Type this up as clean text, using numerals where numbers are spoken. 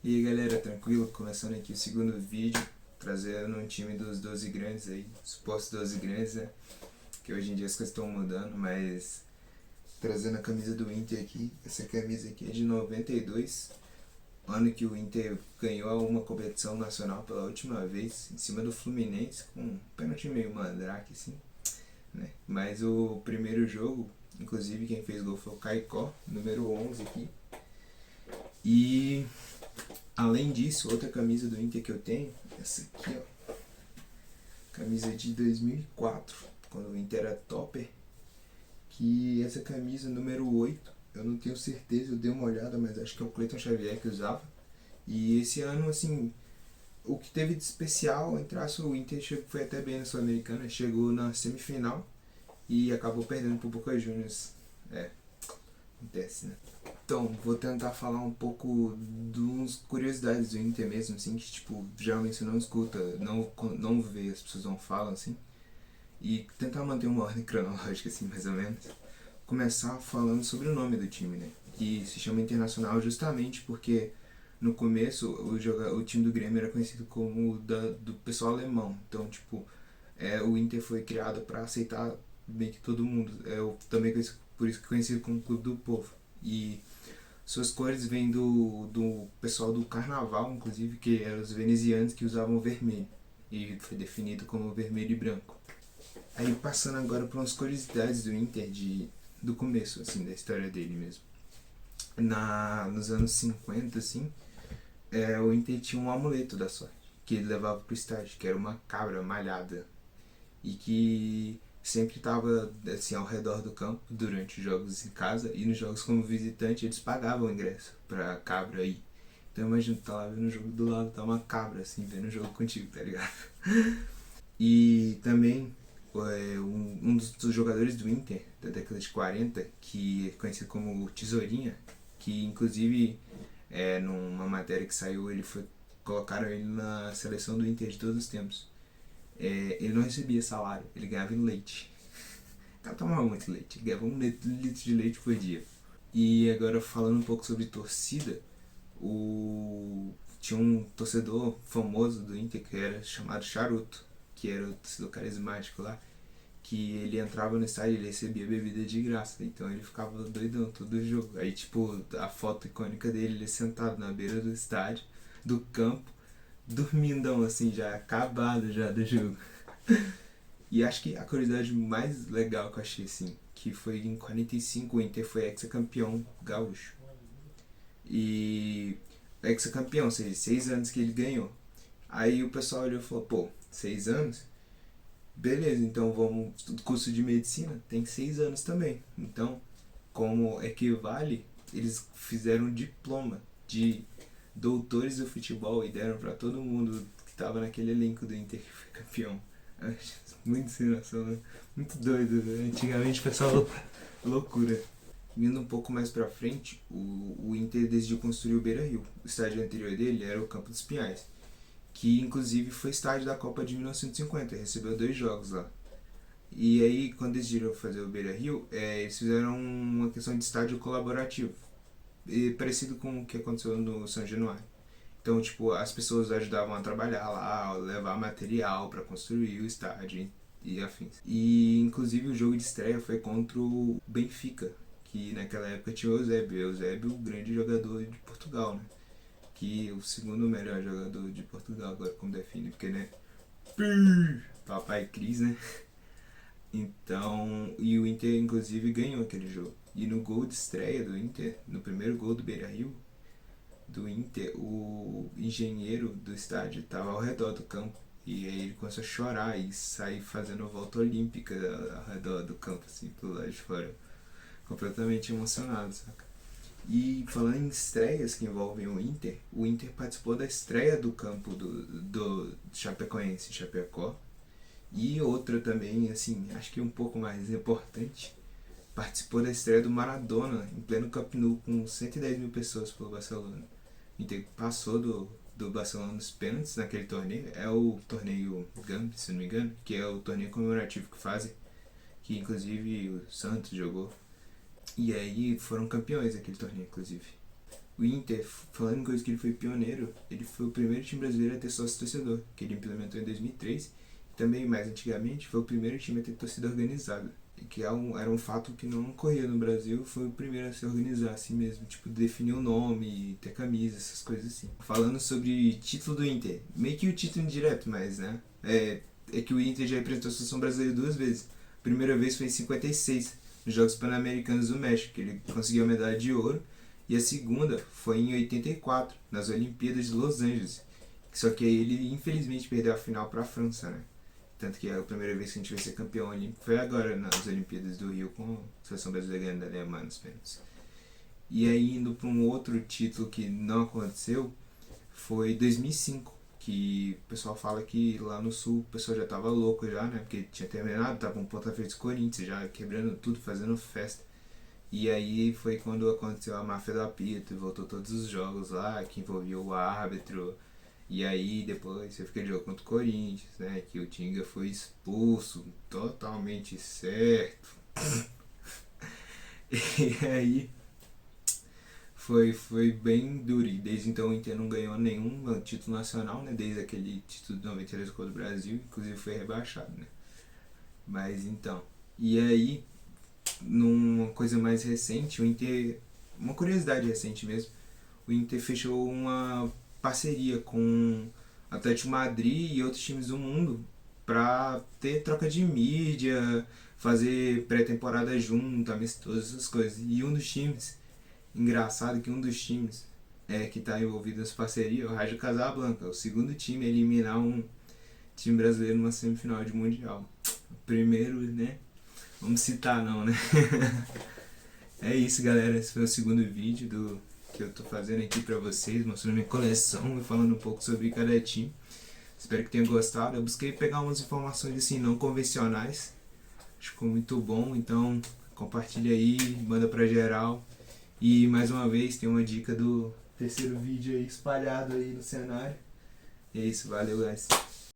E aí galera, tranquilo? Começando aqui o segundo vídeo, trazendo um time dos 12 grandes aí, supostos 12 grandes, né? Que hoje em dia as coisas estão mudando, mas trazendo a camisa do Inter aqui. Essa camisa aqui é de 92, ano que o Inter ganhou uma competição nacional pela última vez, em cima do Fluminense, com um pênalti meio mandrake assim, né? Mas o primeiro jogo, inclusive quem fez gol foi o Caicó, número 11 aqui. E além disso, outra camisa do Inter que eu tenho, essa aqui, ó, camisa de 2004, quando o Inter era topper, que essa camisa número 8, eu não tenho certeza, eu dei uma olhada, mas acho que é o Cleiton Xavier que usava. E esse ano, assim, o que teve de especial, entre aspas, o Inter foi até bem na Sul-Americana, chegou na semifinal e acabou perdendo pro Boca Juniors. É, acontece, né? Então, vou tentar falar um pouco das curiosidades do Inter mesmo, assim, que, tipo, geralmente você não escuta, não vê, as pessoas não falam, assim, e tentar manter uma ordem cronológica, assim, mais ou menos. Começar falando sobre o nome do time, né, que se chama Internacional justamente porque no começo o time do Grêmio era conhecido como do pessoal alemão, então, tipo, o Inter foi criado para aceitar meio que todo mundo, também por isso que é conhecido como Clube do Povo. E suas cores vêm do pessoal do carnaval, inclusive, que eram os venezianos que usavam vermelho. E foi definido como vermelho e branco. Aí passando agora para umas curiosidades do Inter do começo, assim, da história dele mesmo. Nos anos 50, assim, o Inter tinha um amuleto da sorte, que ele levava pro estádio, que era uma cabra malhada. E que sempre estava assim ao redor do campo durante os jogos em casa, e nos jogos como visitante eles pagavam o ingresso pra cabra ir. Então imagina, tá lá vendo o jogo, do lado tá uma cabra assim vendo o jogo contigo, tá ligado? E também um dos jogadores do Inter da década de 40, que é conhecido como Tesourinha, que inclusive numa matéria que saiu, colocaram ele na seleção do Inter de todos os tempos. Ele não recebia salário, ele ganhava em leite. O cara tomava muito leite, ele ganhava 1 litro de leite por dia. E agora falando um pouco sobre torcida, tinha um torcedor famoso do Inter que era chamado Charuto, que era o torcedor carismático lá, que ele entrava no estádio e ele recebia bebida de graça, então ele ficava doidão todo jogo. Aí tipo, a foto icônica dele, ele sentado na beira do estádio, do campo, dormindão assim, já acabado já do jogo. E acho que a curiosidade mais legal que eu achei, assim, que foi em 45 o Inter foi ex-campeão gaúcho. E ex-campeão, ou seja, 6 anos que ele ganhou. Aí o pessoal olhou e falou, pô, 6 anos? Beleza, então vamos. Curso de medicina tem 6 anos também. Então, como equivale, eles fizeram um diploma de doutores do futebol e deram pra todo mundo que tava naquele elenco do Inter que foi campeão. Muito sem noção, né? Muito doido, né? Antigamente o pessoal loucura. Indo um pouco mais pra frente, o Inter decidiu construir o Beira-Rio. O estádio anterior dele era o Campo dos Pinhais, que inclusive foi estádio da Copa de 1950, recebeu 2 jogos lá. E aí, quando eles decidiram fazer o Beira-Rio, eles fizeram uma questão de estádio colaborativo, parecido com o que aconteceu no São Januário. Então, tipo, as pessoas ajudavam a trabalhar lá, a levar material para construir o estádio e afins. E, inclusive, o jogo de estreia foi contra o Benfica, que naquela época tinha o Eusébio, o grande jogador de Portugal, né? Que é o segundo melhor jogador de Portugal, agora como define, porque, né? Papai Cris, né? Então, e o Inter, inclusive, ganhou aquele jogo. E no gol de estreia do Inter, no primeiro gol do Beira-Rio, do Inter, o engenheiro do estádio estava ao redor do campo. E aí ele começou a chorar e sair fazendo volta olímpica ao redor do campo, assim, pro lado de fora. Completamente emocionado, saca? E falando em estreias que envolvem o Inter participou da estreia do campo do Chapecoense, Chapecó. E outra também, assim, acho que um pouco mais importante, participou da estreia do Maradona em pleno Camp Nou com 110 mil pessoas pelo Barcelona. O Inter passou do Barcelona nos pênaltis naquele torneio. É o torneio Gambit, se não me engano, que é o torneio comemorativo que fazem, que inclusive o Santos jogou. E aí foram campeões daquele torneio, inclusive. O Inter, falando em coisa que ele foi pioneiro, ele foi o primeiro time brasileiro a ter sócio-torcedor, que ele implementou em 2003. E também, mais antigamente, foi o primeiro time a ter torcida organizada, que era um fato que não ocorria no Brasil. Foi o primeiro a se organizar assim mesmo, tipo, definir o nome, ter camisa, essas coisas assim. Falando sobre título do Inter, meio que o título indireto, mas, né, é que o Inter já representou a seleção brasileira 2 vezes. A primeira vez foi em 56, nos Jogos Pan-Americanos do México, que ele conseguiu a medalha de ouro, e a segunda foi em 84, nas Olimpíadas de Los Angeles. Só que aí ele infelizmente perdeu a final para a França, né? Tanto que a primeira vez que a gente vai ser campeão olímpico foi agora nas Olimpíadas do Rio, com a seleção brasileira ganhando da Alemanha nos pênaltis. E aí indo para um outro título que não aconteceu, foi 2005, que o pessoal fala que lá no Sul o pessoal já tava louco já, né? Porque tinha terminado, tava um ponto à frente do Corinthians, já quebrando tudo, fazendo festa. E aí foi quando aconteceu a máfia do apito, voltou todos os jogos lá, que envolvia o árbitro. E aí depois você fica de jogo contra o Corinthians, né? Que o Tinga foi expulso, totalmente certo. E aí foi bem duro. E desde então o Inter não ganhou nenhum título nacional, né? Desde aquele título de 93 contra o Brasil, inclusive foi rebaixado, né? Mas então. E aí, numa coisa mais recente, o Inter. Uma curiosidade recente mesmo, o Inter fechou uma parceria com Atlético Madrid e outros times do mundo pra ter troca de mídia, fazer pré-temporada junto, amistosos, essas coisas. E um dos times, engraçado que um dos times que está envolvido nessa parceria é o Raja Casablanca, o segundo time a eliminar um time brasileiro numa semifinal de Mundial. O primeiro, né? Vamos citar não, né? É isso, galera. Esse foi o segundo vídeo que eu tô fazendo aqui pra vocês, mostrando minha coleção e falando um pouco sobre cada time. Espero que tenham gostado. Eu busquei pegar umas informações assim não convencionais. Acho que ficou muito bom, então compartilha aí, manda pra geral. E mais uma vez tem uma dica do terceiro vídeo aí espalhado aí no cenário. E é isso, valeu, guys.